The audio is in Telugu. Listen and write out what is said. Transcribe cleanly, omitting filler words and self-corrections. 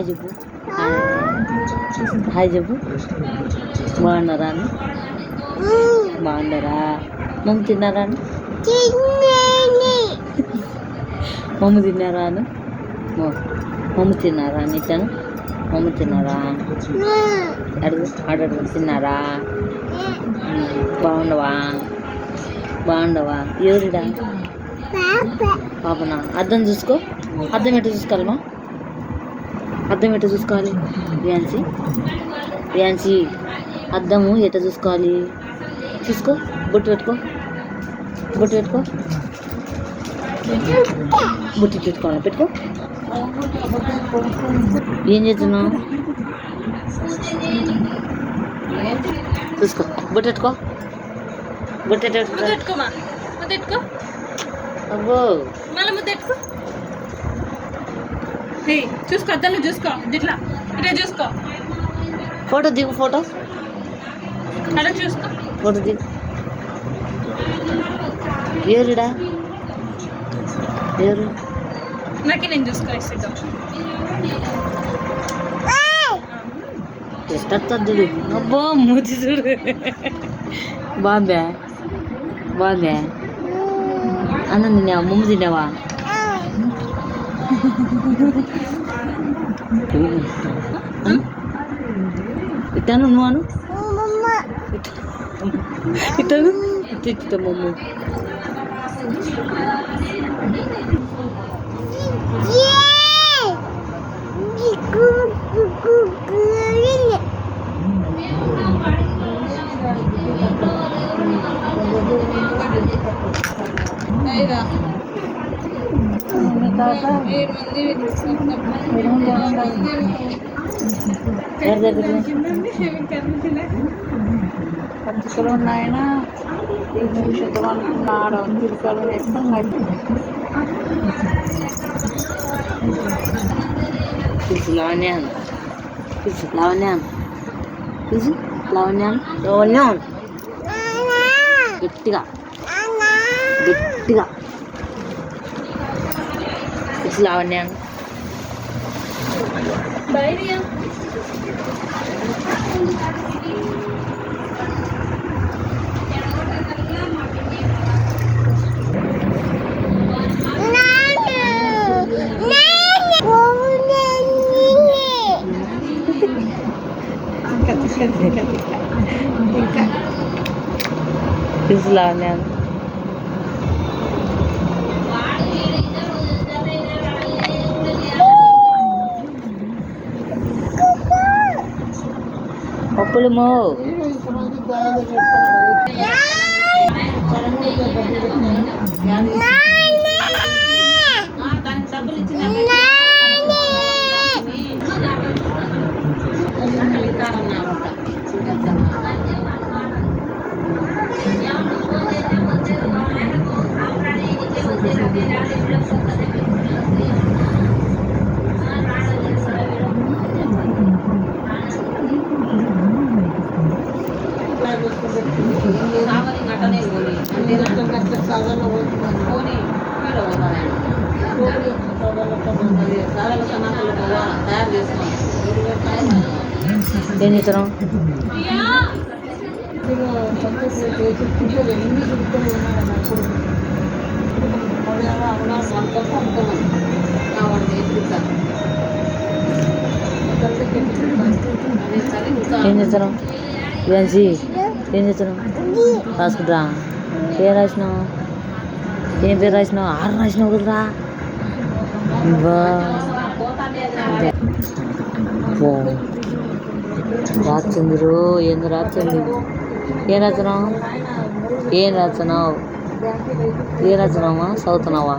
హాయ్ చెప్పు. హాయ్ చెప్పు. బాగున్నారా అని. బాగున్నారా? మమ్మీ తిన్నారా అని. మమ్మీ తిన్నారా అని. మమ్మీ తిన్నారా అని ఇచ్చాను. మమ్మీ తిన్నారా అడుగు అడుగు. తిన్నారా? బాగుండవా? బాగుండవా? ఎవరిడా పాపనా? అద్దం చూసుకో. అద్దం ఎట్లా చూసుకోవాలమ్మా? అద్దం ఎట్లా చూసుకోవాలి? రియాన్సీ రియాన్సీ అద్దము ఎట్లా చూసుకోవాలి? చూసుకో. బొట్టు పెట్టుకో. బొట్టు పెట్టుకో. బొట్టు పెట్టుకోవాలి. పెట్టుకో. ఏం చేస్తున్నావు? చూసుకో. బొట్టు పెట్టుకో. బొట్టు పెట్టుకో. అబ్బో చూసుకో. అద్దంలో చూసుకో. ఇట్లా ఇట్లా చూసుకో. ఫోటో దిగు. ఫోటో అలా చూసుకో. ఫోటో దిగు. ఎవరుడా? ఎవరు? నాకే నేను చూసుకో. ఇస్తాం ఎట్టద్దుడు. అబ్బో మూతి చూడు. బాగుందా? బాగుందా? అన్నం తిన్నావా? ముమ్ము తిన్నావా? ఇట్టాను నువ్వు అను. ఇట్టాను ఇట్ట మమ్మ. పచ్చికలు ఉన్నాయన ఆడ తిరుపతి వేస్తాం. పిలుచు లావణ్యాన్. పిలుచు లావణ్యాన్. పిలుచు లావణ్యాన్. లావణ్యాన్ గట్టిగా గట్టిగా పిలుచు లావణ్యాన్. పిలుచు లావణ్యాన్. ఒప్పులుమో ఏం చేస్తున్నావు? ఏం చేస్తున్నావు? రియాన్సీ ఏం చేస్తున్నావు? రాసుకుంటా. ఏం రాసినావు? ఏం పేరు రాసినావు? 6 రాసినావు కదరా. రాచంద్రు ఏంది రాచంద్రు? ఏం రాస్తున్నావు? ఏం రాస్తున్నావు? ఏం రాస్తున్నావా? చదువుతున్నావా?